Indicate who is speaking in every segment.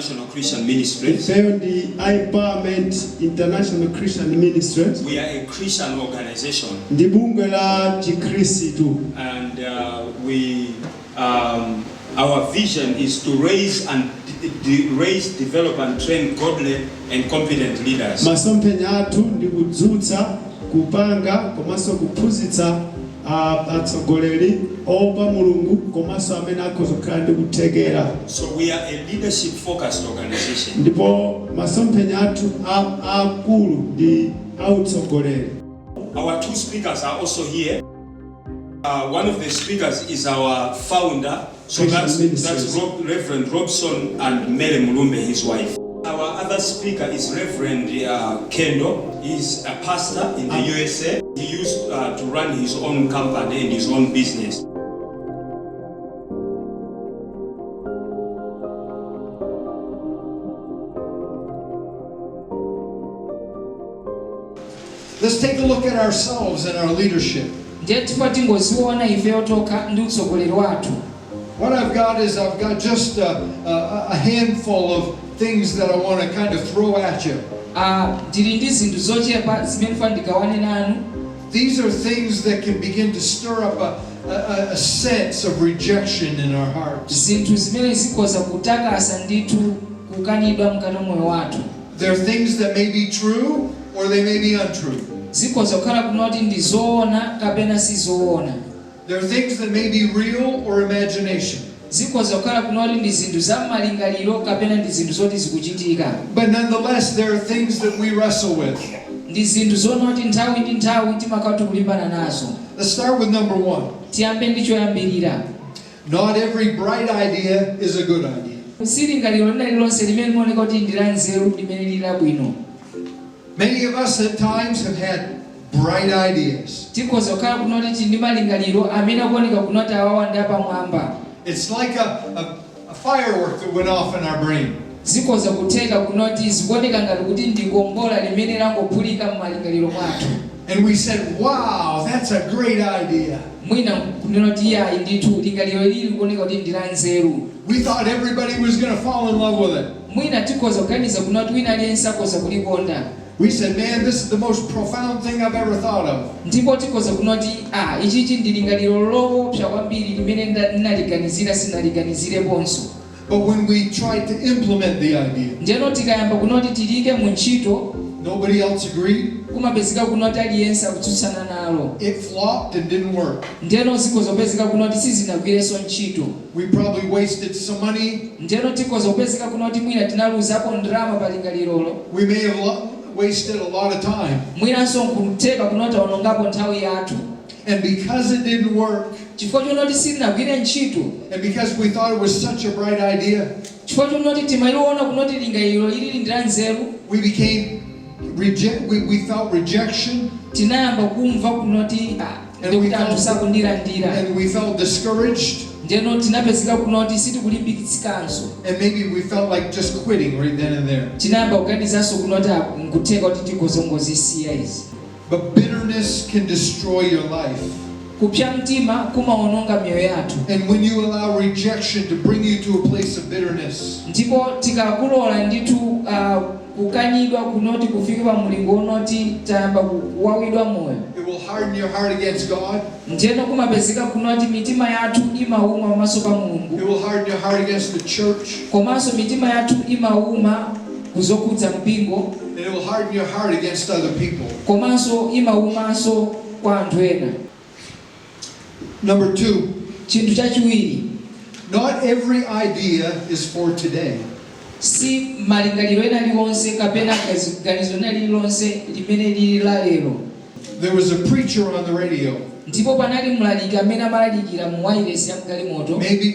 Speaker 1: International Christian Ministry.
Speaker 2: The Empowerment International Christian Ministry.
Speaker 1: We are a Christian organization.
Speaker 2: And
Speaker 1: our vision is to raise, develop, and train godly and competent leaders.
Speaker 2: Kupanga komanso kuphunzitsa atsogoleri opa mulungu komanso amene akhoza ndi kuthekera.
Speaker 1: So we are a leadership focused organization.
Speaker 2: Ndipo masomphenya athu akulu ndi autsogoleri.
Speaker 1: Our two speakers are also here. One of the speakers is our founder, so that's Reverend Robson and Mulumbe, his wife. Our other speaker is Reverend Kendall. He's a pastor in the USA. He used to run his own company and his own business.
Speaker 3: Let's take a look at ourselves and our leadership. What I've got is just a handful of things that I want to kind of throw at you. These are things that can begin to stir up a sense of rejection in our hearts. There are things that may be true or they may be untrue. There are things that may be real or imagination. But nonetheless, there are things that we wrestle with. Let's start with number one. Not every bright idea is a good idea. Many of us at times have had bright ideas. It's like a firework that went off in our brain. And we said, wow, that's a great idea. We thought everybody was going to fall in love with it. We said, man, this is the most profound thing I've ever thought of. But when we tried to implement the idea, nobody else agreed. It flopped and didn't work. We probably wasted some money. We may have wasted a lot of time. And because it didn't work, and because we thought it was such a bright idea, we felt rejection, and we felt discouraged, and maybe we felt like just quitting right then and there. But bitterness can destroy your life. And when you allow rejection to bring you to a place of bitterness, it will harden your heart against God. It will harden your heart against the church. And it will harden your heart against other people. Number two, not every idea is for today. There was a preacher on the radio.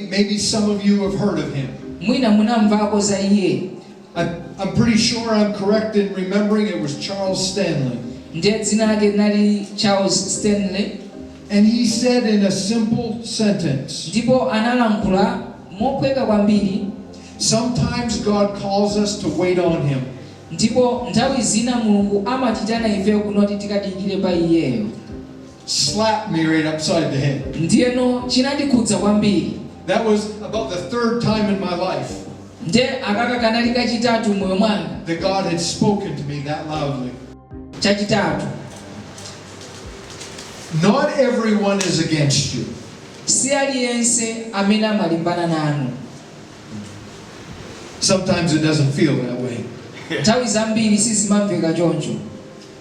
Speaker 3: Maybe some of you have heard of him. I'm pretty sure I'm correct in remembering it was Charles Stanley. And he said in a simple sentence, sometimes God calls us to wait on Him. Slapped me right upside the head. That was about the third time in my life.
Speaker 4: nde akaka kanali kachitatu moyo mwanga
Speaker 3: that God had spoken to me that loudly.
Speaker 4: chachitatu
Speaker 3: Not everyone is against you.
Speaker 4: si aliyense amene amalimbana nanu.
Speaker 3: Sometimes it doesn't feel that way.
Speaker 4: nthawi zambiri sizimamveka choncho.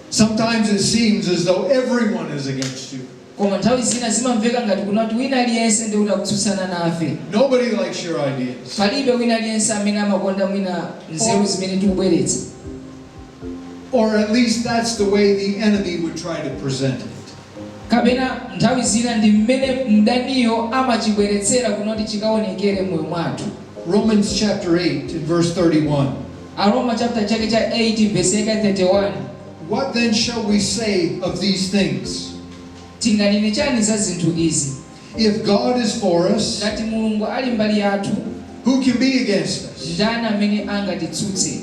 Speaker 3: Sometimes it seems as though everyone is against you.
Speaker 4: koma nthawi zina zimamveka ngati kunati wina aliyense ndi utakutsutsana nafe.
Speaker 3: Nobody likes your ideas.
Speaker 4: palibe wina aliyense amene amakonda mwina nzeru zimene tikubweretsa.
Speaker 3: Or at least that's the way the enemy would try to present it.
Speaker 4: kapena nthawi zina ndi mmene mdaniyo amachibweretsera kunoti chikaonekere moyo mwathu.
Speaker 3: Romans chapter 8 and verse 31.
Speaker 4: Aroma chapter chake cha 8 verse 31.
Speaker 3: What then shall we say of these things?
Speaker 4: tinganene chani za zinthu izi?
Speaker 3: If God is for us,
Speaker 4: ngati mulungu ali mbali yathu,
Speaker 3: who can be against us?
Speaker 4: ndani amene angatitsutse?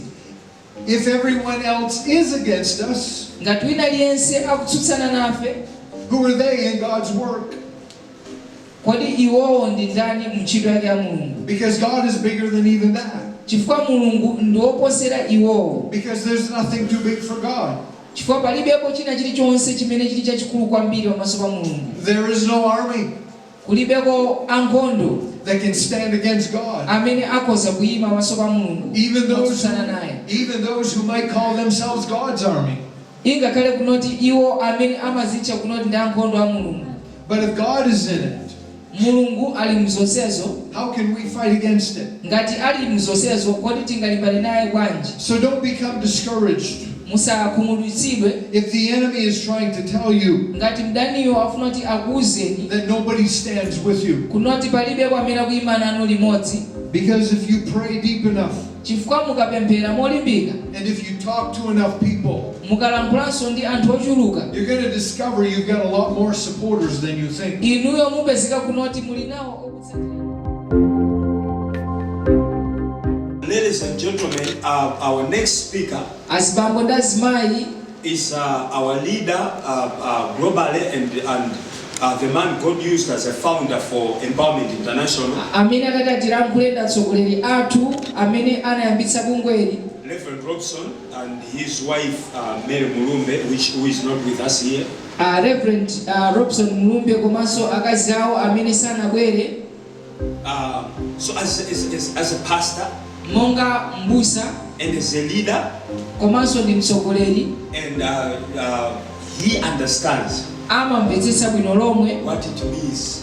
Speaker 3: If everyone else is against us,
Speaker 4: ngati wina aliyense akutsutsana nafe,
Speaker 3: who are they in God's work?
Speaker 4: kodi iwowo ndi ndani mntchito yake ya mulungu?
Speaker 3: Because God is bigger than even that.
Speaker 4: chifukwa mulungu ndi woposera iwowo.
Speaker 3: Because there's nothing too big for God.
Speaker 4: chifukwa palibepo china chilichonse chimene chili chachikulu kwambiri pamaso pa mulungu.
Speaker 3: There is no army
Speaker 4: kulibeko ankhondo
Speaker 3: that can stand against God.
Speaker 4: amene akhoza kuyima pamaso pa mulungu kutsutsana naye.
Speaker 3: Even those who might call themselves God's army.
Speaker 4: ingakhale kunoti iwo amene amazitcha kunoti ndi ankhondo a mulungu.
Speaker 3: But if God is in it,
Speaker 4: mulungu ali mzonsezo,
Speaker 3: how can we fight against it?
Speaker 4: ngati ali mzonsezo kodi tingalimbane naye bwanji?
Speaker 3: So don't become discouraged.
Speaker 4: musakhumudwitsidwe
Speaker 3: If the enemy is trying to tell you
Speaker 4: ngati mdaniyo afuna kuti akuwuzeni
Speaker 3: that nobody stands with you.
Speaker 4: kunoti palibepo amene akuyima nanu limodzi.
Speaker 3: Because if you pray deep enough,
Speaker 4: chifukwa mukapemphera molimbika,
Speaker 3: and if you talk to enough people,
Speaker 4: mukalankhulanso ndi anthu ochuluka,
Speaker 3: you're going to discover you've got a lot more supporters than you think.
Speaker 4: inuyo mupezeka kunoti muli nawo okutsatira.
Speaker 1: Ladies and gentlemen, our next speaker
Speaker 4: azibambo ndi azimayi
Speaker 1: is our leader globally and the man God used as a founder for Empowerment International,
Speaker 4: amene akati atilankhule ndi atsogoleri athu amene anayambitsa bungweli,
Speaker 1: Reverend Robson and his wife Mary Mulumbe, who is not with us here.
Speaker 4: Reverend Robson Mulumbe komanso akazi awo amene sanabwere.
Speaker 1: So as a pastor
Speaker 4: monga mbusa
Speaker 1: and as a leader,
Speaker 4: komanso ndi mtsogoleri,
Speaker 1: and he understands
Speaker 4: amamvetsetsa bwino lomwe
Speaker 1: what it means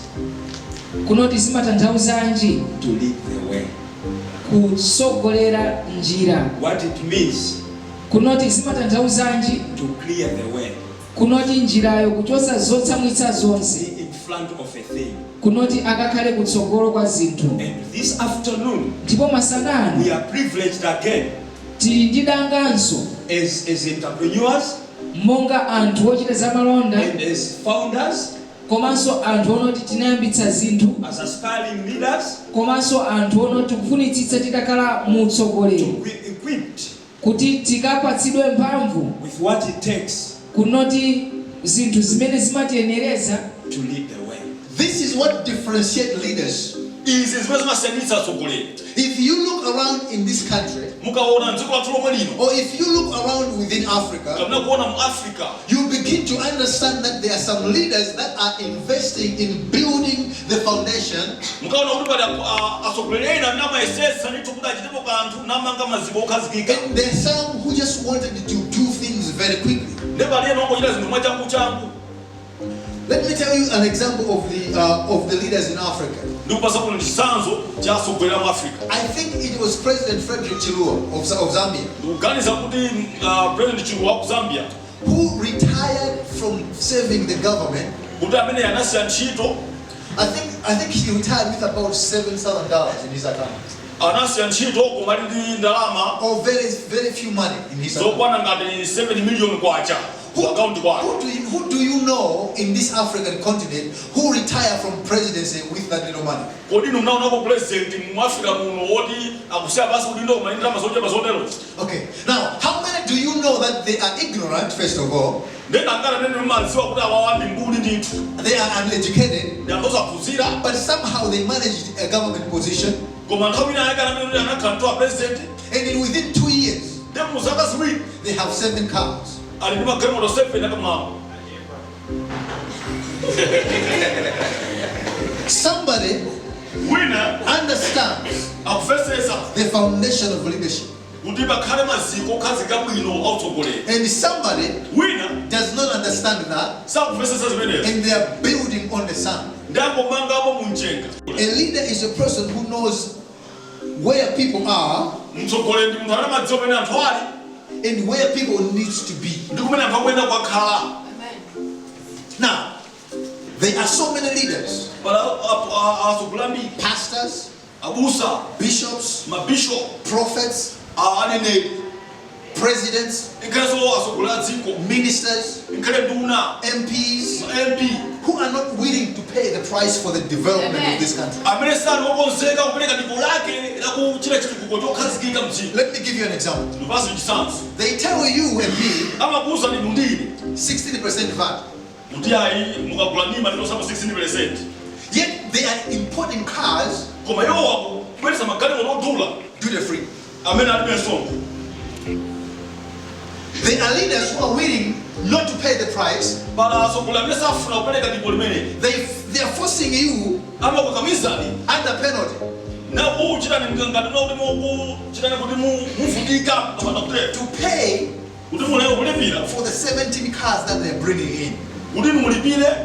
Speaker 4: kunoti zimatanthauzanji
Speaker 1: to lead the way,
Speaker 4: kutsogolera njira,
Speaker 1: what it means
Speaker 4: kunoti zimatanthauzanji
Speaker 1: to clear the way,
Speaker 4: kunoti njirayo kuchotsa zotsamwitsa zonse,
Speaker 1: be in front of a thing.
Speaker 4: kunoti akakhale kutsogolo kwa zinthu.
Speaker 1: And this afternoon,
Speaker 4: ndipo masanano
Speaker 1: we are privileged again
Speaker 4: tili ndi danganso
Speaker 1: as entrepreneurs
Speaker 4: monga anthu ochita zamalonda
Speaker 1: and as founders,
Speaker 4: komanso anthu onoti tinayambitsa zinthu,
Speaker 1: as aspiring leaders,
Speaker 4: komanso anthu onoti kufunitsitsa titakhala mu utsogoleri,
Speaker 1: to be equipped
Speaker 4: kuti tikapatsidwe mphamvu
Speaker 1: with what it takes
Speaker 4: kunoti zinthu zimene zimatiyenereza
Speaker 1: to lead the way.
Speaker 5: This is what differentiates leaders.
Speaker 6: Izi zimene zimasiyaniza atsogoleri.
Speaker 5: If you look around in this country,
Speaker 6: mukaona mdziko lathu lomwe lino
Speaker 5: or if you look around within Africa,
Speaker 6: kapena kuona mu Africa,
Speaker 5: you begin to understand that there are some leaders that are investing in building the foundation,
Speaker 6: mukaona kuti pali atsogoleri ena amene amayesetsa ndithu kuti achitepo kanthu namanga maziko okhazikika.
Speaker 5: and there are some who just wanted to do things very quickly.
Speaker 6: Ndi pali ena ongochita zinthu mwachangu.
Speaker 5: Let me tell you an example of the leaders in Africa.
Speaker 6: Ndikupasa kuno chitsanzo cha atsogoleri mu Africa.
Speaker 5: I think it was President Frederick Chiluba of Zambia,
Speaker 6: Ndikuganiza kuti President Chiluba wa ku Zambia
Speaker 5: who retired from serving the government.
Speaker 6: kuti amene anasiya ntchito,
Speaker 5: I think he retired with about $7,000 in his account,
Speaker 6: anasiya ntchito koma ali ndi ndalama
Speaker 5: or very few money in his account.
Speaker 6: zokwana ngati 7 million kwacha ku account kwake.
Speaker 5: Who do you know in this African continent who retire from presidency with that little money?
Speaker 6: Kodi inu mnaonako president mu Africa muno woti akusiya basi kuti ndo koma ndalama zochepa zotero.
Speaker 5: Okay, now how many do you know that they are ignorant, first of all?
Speaker 6: Ndenda ngana nene mmaziwa kuti awawa ndi mbuli ndithu.
Speaker 5: They are uneducated,
Speaker 6: Ndandoza kuzira
Speaker 5: but somehow they managed a government position.
Speaker 6: koma nthawi ina yake amene anakhala president
Speaker 5: And in within 2 years,
Speaker 6: ndi muzaka ziwiri
Speaker 5: they have 7 cars.
Speaker 6: ali ndi magalimoto 7 akamwawo.
Speaker 5: Somebody
Speaker 6: Wina
Speaker 5: understands
Speaker 6: akufesesa
Speaker 5: the foundation of leadership.
Speaker 6: kuti pakhale maziko okhazika bwino autsogoleri.
Speaker 5: And somebody
Speaker 6: Wina
Speaker 5: does not understand that,
Speaker 6: sakufesesa zimenezo
Speaker 5: and they are building on the sand.
Speaker 6: ndi akomangapo munjenga.
Speaker 5: A leader is a person who knows where people are
Speaker 6: Mtsogoleri ndi munthu ana madziwa pamene anthu ali
Speaker 5: and where people needs to be.
Speaker 6: ndi kumene anthu akuyenda kwakhala.
Speaker 5: Now, there are so many leaders,
Speaker 6: Pala atsogoleri ambiri,
Speaker 5: pastors,
Speaker 6: abusa,
Speaker 5: bishops,
Speaker 6: mabishop,
Speaker 5: prophets,
Speaker 6: aneneri,
Speaker 5: presidents,
Speaker 6: ikhalenso atsogoleri a dziko,
Speaker 5: ministers,
Speaker 6: ikhale nduna,
Speaker 5: MPs,
Speaker 6: MP,
Speaker 5: who are not willing to pay the price for the development of this country.
Speaker 6: amene sali okonzeka kupereka dipo lake la kuchita chitukuko chokhazikika mdziko.
Speaker 5: Let me give you an example.
Speaker 6: Ndipasi chitsanzo.
Speaker 5: They tell you and me
Speaker 6: Amakuza ndi mundini
Speaker 5: 16% VAT.
Speaker 6: kuti ayi mukagula ndima ndinosapo 16%.
Speaker 5: Yet they are importing cars
Speaker 6: Koma iwo akubweretsa magalimoto odula
Speaker 5: duty free.
Speaker 6: amene alibe nsonga.
Speaker 5: There are leaders who are willing not to pay the price.
Speaker 6: Pala atsogoleri amene safuna kupereka dipo limene
Speaker 5: They are forcing you
Speaker 6: amakukamizani
Speaker 5: under penalty
Speaker 6: nakuchitani ngati mukuchitani kuti muvutika kapanda kutero
Speaker 5: to pay
Speaker 6: kuti mulewe kulipira
Speaker 5: for the 17 cars that they're bringing in.
Speaker 6: kuti mulipire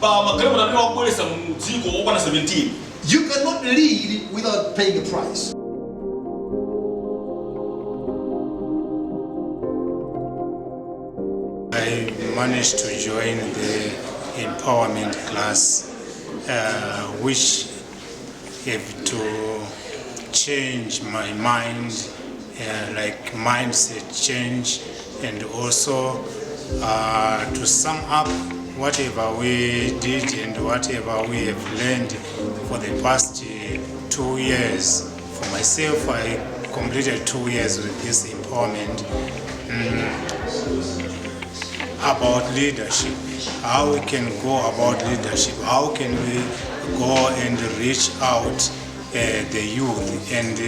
Speaker 6: pa magalimoto amene wakubweretsa mu dziko okwana 17.
Speaker 5: You cannot lead without paying a price.
Speaker 7: I managed to join the empowerment class, which have to change my mind, like mindset change, and also to sum up whatever we did and whatever we have learned for the past 2 years. For myself, I completed 2 years with this empowerment. About leadership, how we can go about leadership, how can we go and reach out the youth, and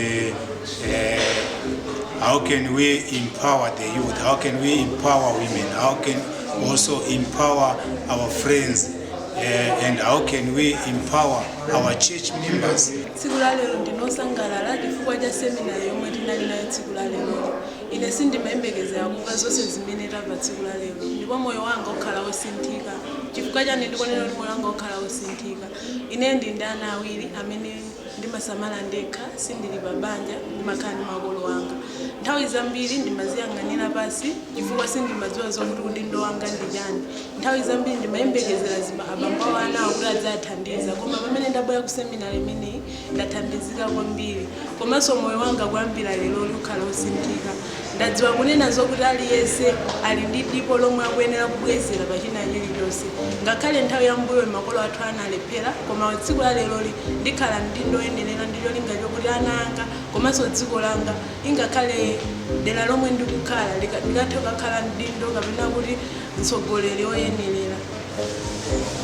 Speaker 7: how can we empower the youth, how can we empower women, how can also empower our friends, and how can we empower our church members.
Speaker 8: Tsiku la lero ndinosangalala chifukwa cha seminar yomwe tinali nayo tsiku la lero. Ine sindimayembekezera kumva zonse zimene tamva tsiku la lero. Ndipo moyo wanga ukhala wosinthika. Chifukwa chani ndikonera kuti moyo wanga ukhala wosinthika. Ine ndi ana awiri amene ndimasamala ndekha, sindili pa banja, ndimakhala ndi makolo wanga. Nthawi zambiri ndimaziyang'anira pasi chifukwa sindimadziwa zokuti udindo wanga ndi chani. Nthawi zambiri ndimayembekezera abambo anawo kuti adzathandiza, koma pamene ndabwera ku seminar imeneyi ndathandizika kwambiri. Komanso moyo wanga kuyambira lero ukhala wosinthika. Ndadziwa kunena zokuti aliyense ali ndi dipo lomwe akuyenera kubwezera pa china chilichonse. Ngakhale nthawi yambuyo makolo athu analephera, koma tsiku la lero ndikhala ndindo yenera ndicho linga chokuti ana anga komanso dziko langa ingakhale dera lomwe ndikukhala likathe kukhala ndindo kapena kuti mtsogoleri oyenerera.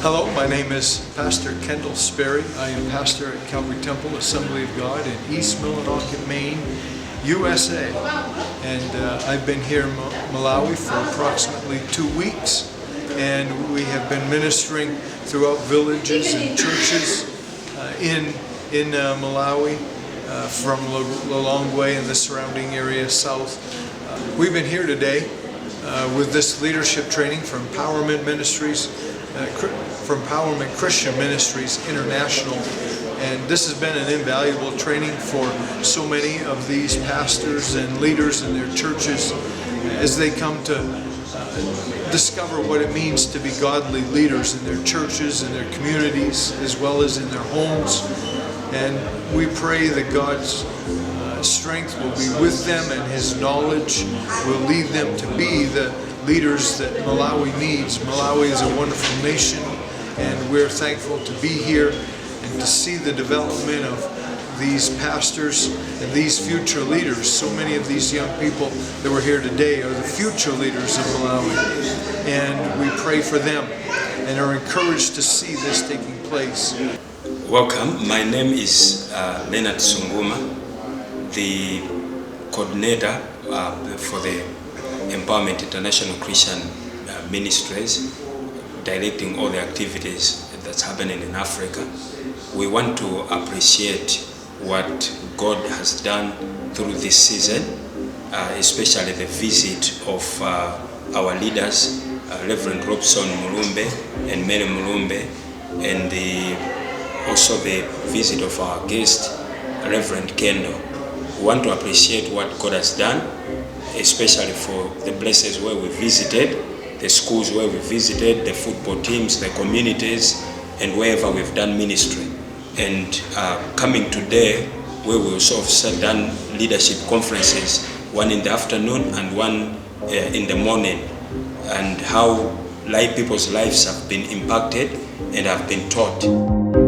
Speaker 3: Hello, my name is Pastor Kendall Sperrey. I am pastor at Calvary Temple Assembly of God in East Millinocket, Maine, USA. And I've been here in Malawi for approximately 2 weeks. And we have been ministering throughout villages and churches in Malawi, from Lilongwe and the surrounding area south. We've been here today with this leadership training from Empowerment Ministries, from Empowerment Christian Ministries International, and this has been an invaluable training for so many of these pastors and leaders in their churches as they come to discover what it means to be godly leaders in their churches, in their communities, as well as in their homes. And we pray that God's strength will be with them and His knowledge will lead them to be the leaders that Malawi needs. Malawi is a wonderful nation, and we're thankful to be here and to see the development of these pastors and these future leaders. So many of these young people that were here today are the future leaders of Malawi, and we pray for them and are encouraged to see this taking place.
Speaker 1: Welcome. My name is Leonard Sunguma, the coordinator for the Empowerment International Christian Ministries, directing all the activities that's happening in Africa. We want to appreciate what God has done through this season, especially the visit of our leaders, Reverend Robson Mulumbe and Mary Mulumbe, and also the visit of our guest, Reverend Kendall. We want to appreciate what God has done, especially for the places where we visited, the schools where we visited, the football teams, the communities, and wherever we've done ministry. And coming today, where we also have done leadership conferences, one in the afternoon and one in the morning, and how people's lives have been impacted and have been taught.